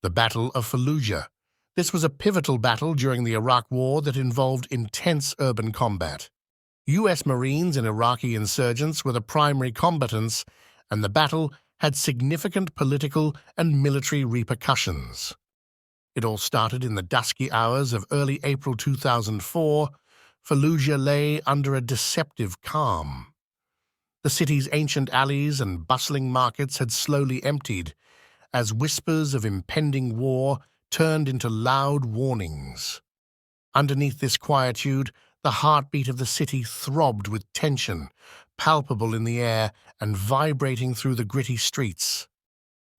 The Battle of Fallujah. This was a pivotal battle during the Iraq War that involved intense urban combat. U.S. Marines and Iraqi insurgents were the primary combatants, and the battle had significant political and military repercussions. It all started in the dusky hours of early April 2004. Fallujah lay under a deceptive calm. The city's ancient alleys and bustling markets had slowly emptied, as whispers of impending war turned into loud warnings. Underneath this quietude, the heartbeat of the city throbbed with tension, palpable in the air and vibrating through the gritty streets.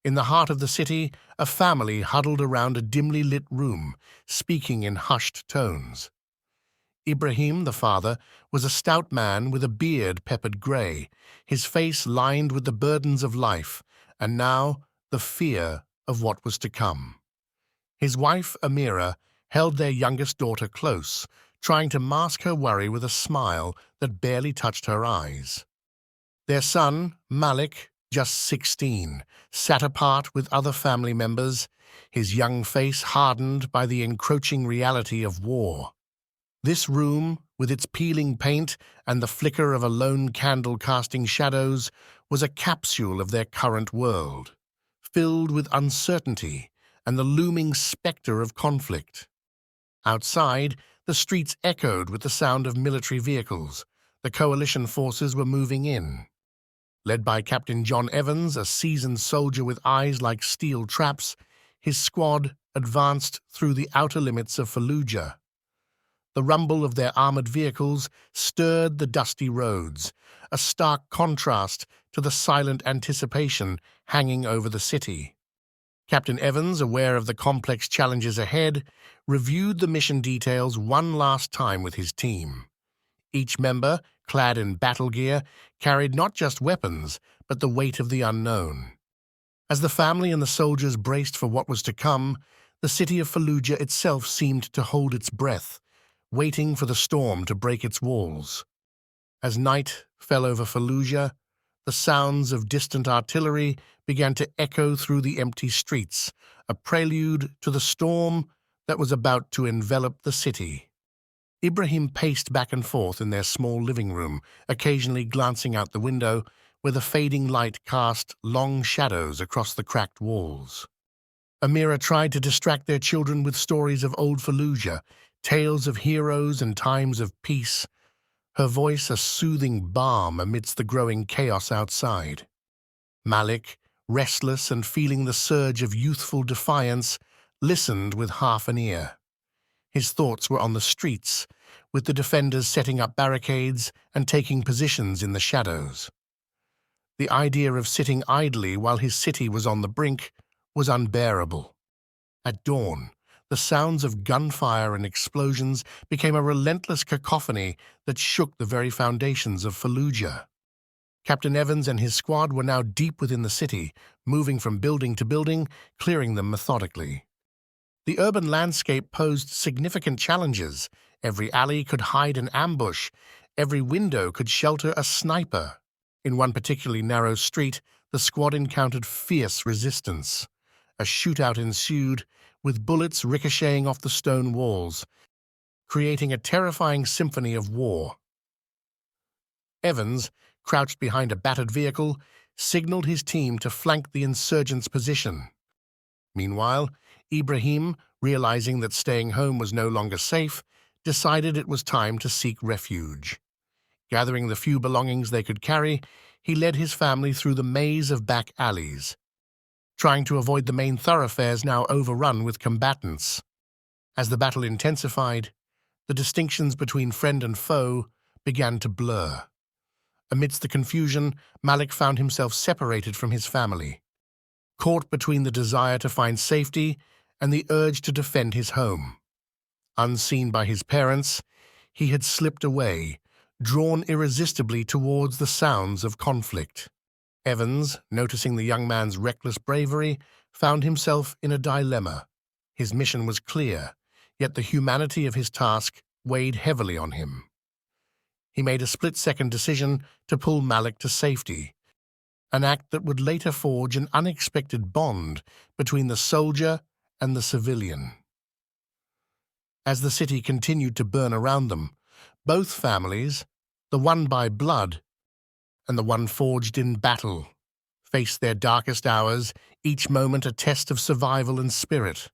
In the heart of the city, a family huddled around a dimly lit room, speaking in hushed tones. Ibrahim, the father, was a stout man with a beard peppered grey, his face lined with the burdens of life, and now the fear of what was to come. His wife, Amira, held their youngest daughter close, trying to mask her worry with a smile that barely touched her eyes. Their son, Malik, just 16, sat apart with other family members, his young face hardened by the encroaching reality of war. This room, with its peeling paint and the flicker of a lone candle casting shadows, was a capsule of their current world, filled with uncertainty and the looming specter of conflict. Outside, the streets echoed with the sound of military vehicles. The coalition forces were moving in. Led by Captain John Evans, a seasoned soldier with eyes like steel traps, his squad advanced through the outer limits of Fallujah. The rumble of their armored vehicles stirred the dusty roads, a stark contrast to the silent anticipation hanging over the city. Captain Evans, aware of the complex challenges ahead, reviewed the mission details one last time with his team. Each member, clad in battle gear, carried not just weapons, but the weight of the unknown. As the family and the soldiers braced for what was to come, the city of Fallujah itself seemed to hold its breath, waiting for the storm to break its walls. As night fell over Fallujah, the sounds of distant artillery began to echo through the empty streets, a prelude to the storm that was about to envelop the city. Ibrahim paced back and forth in their small living room, occasionally glancing out the window, where the fading light cast long shadows across the cracked walls. Amira tried to distract their children with stories of old Fallujah, tales of heroes and times of peace, her voice a soothing balm amidst the growing chaos outside. Malik, restless and feeling the surge of youthful defiance, listened with half an ear. His thoughts were on the streets, with the defenders setting up barricades and taking positions in the shadows. The idea of sitting idly while his city was on the brink was unbearable. At dawn, the sounds of gunfire and explosions became a relentless cacophony that shook the very foundations of Fallujah. Captain Evans and his squad were now deep within the city, moving from building to building, clearing them methodically. The urban landscape posed significant challenges. Every alley could hide an ambush. Every window could shelter a sniper. In one particularly narrow street, the squad encountered fierce resistance. A shootout ensued, with bullets ricocheting off the stone walls, creating a terrifying symphony of war. Evans, crouched behind a battered vehicle, signaled his team to flank the insurgents' position. Meanwhile, Ibrahim, realizing that staying home was no longer safe, decided it was time to seek refuge. Gathering the few belongings they could carry, he led his family through the maze of back alleys, trying to avoid the main thoroughfares now overrun with combatants. As the battle intensified, the distinctions between friend and foe began to blur. Amidst the confusion, Malik found himself separated from his family, caught between the desire to find safety and the urge to defend his home. Unseen by his parents, he had slipped away, drawn irresistibly towards the sounds of conflict. Evans, noticing the young man's reckless bravery, found himself in a dilemma. His mission was clear, yet the humanity of his task weighed heavily on him. He made a split-second decision to pull Malik to safety, an act that would later forge an unexpected bond between the soldier and the civilian. As the city continued to burn around them, both families, the one by blood and the one forged in battle, faced their darkest hours, each moment a test of survival and spirit.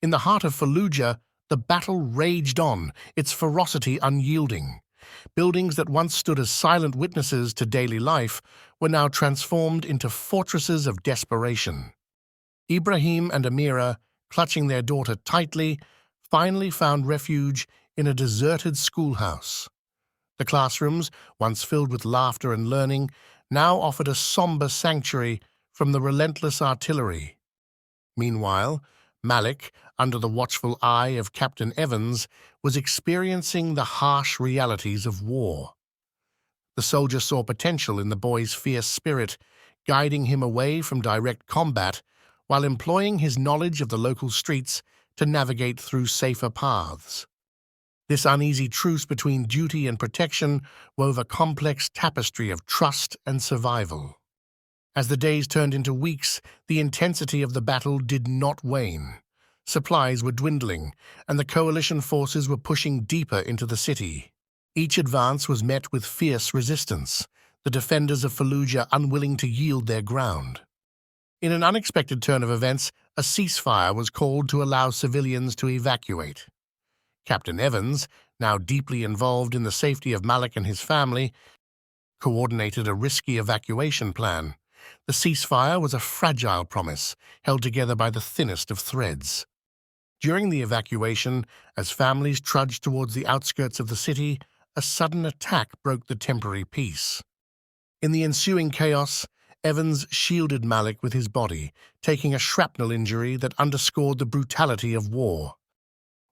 In the heart of Fallujah, the battle raged on, its ferocity unyielding. Buildings that once stood as silent witnesses to daily life were now transformed into fortresses of desperation. Ibrahim and Amira, clutching their daughter tightly, finally found refuge in a deserted schoolhouse. The classrooms, once filled with laughter and learning, now offered a somber sanctuary from the relentless artillery. Meanwhile, Malik, under the watchful eye of Captain Evans, was experiencing the harsh realities of war. The soldier saw potential in the boy's fierce spirit, guiding him away from direct combat while employing his knowledge of the local streets to navigate through safer paths. This uneasy truce between duty and protection wove a complex tapestry of trust and survival. As the days turned into weeks, the intensity of the battle did not wane. Supplies were dwindling, and the coalition forces were pushing deeper into the city. Each advance was met with fierce resistance, the defenders of Fallujah unwilling to yield their ground. In an unexpected turn of events, a ceasefire was called to allow civilians to evacuate. Captain Evans, now deeply involved in the safety of Malik and his family, coordinated a risky evacuation plan. The ceasefire was a fragile promise, held together by the thinnest of threads. During the evacuation, as families trudged towards the outskirts of the city, a sudden attack broke the temporary peace. In the ensuing chaos, Evans shielded Malik with his body, taking a shrapnel injury that underscored the brutality of war.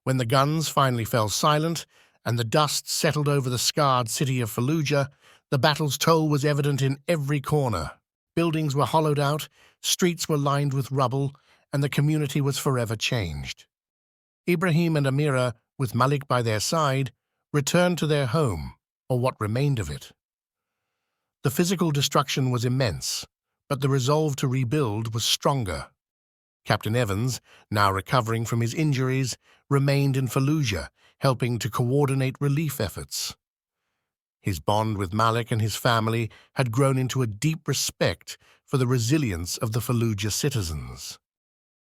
When the guns finally fell silent and the dust settled over the scarred city of Fallujah, the battle's toll was evident in every corner. Buildings were hollowed out, streets were lined with rubble, and the community was forever changed. Ibrahim and Amira, with Malik by their side, returned to their home, or what remained of it. The physical destruction was immense, but the resolve to rebuild was stronger. Captain Evans, now recovering from his injuries, remained in Fallujah, helping to coordinate relief efforts. His bond with Malik and his family had grown into a deep respect for the resilience of the Fallujah citizens.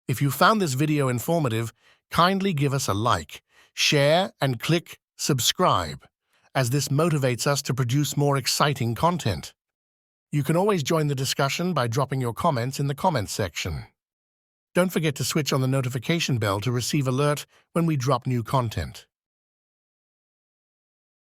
If you found this video informative, kindly give us a like, share, and click subscribe, as this motivates us to produce more exciting content. You can always join the discussion by dropping your comments in the comments section. Don't forget to switch on the notification bell to receive alert when we drop new content.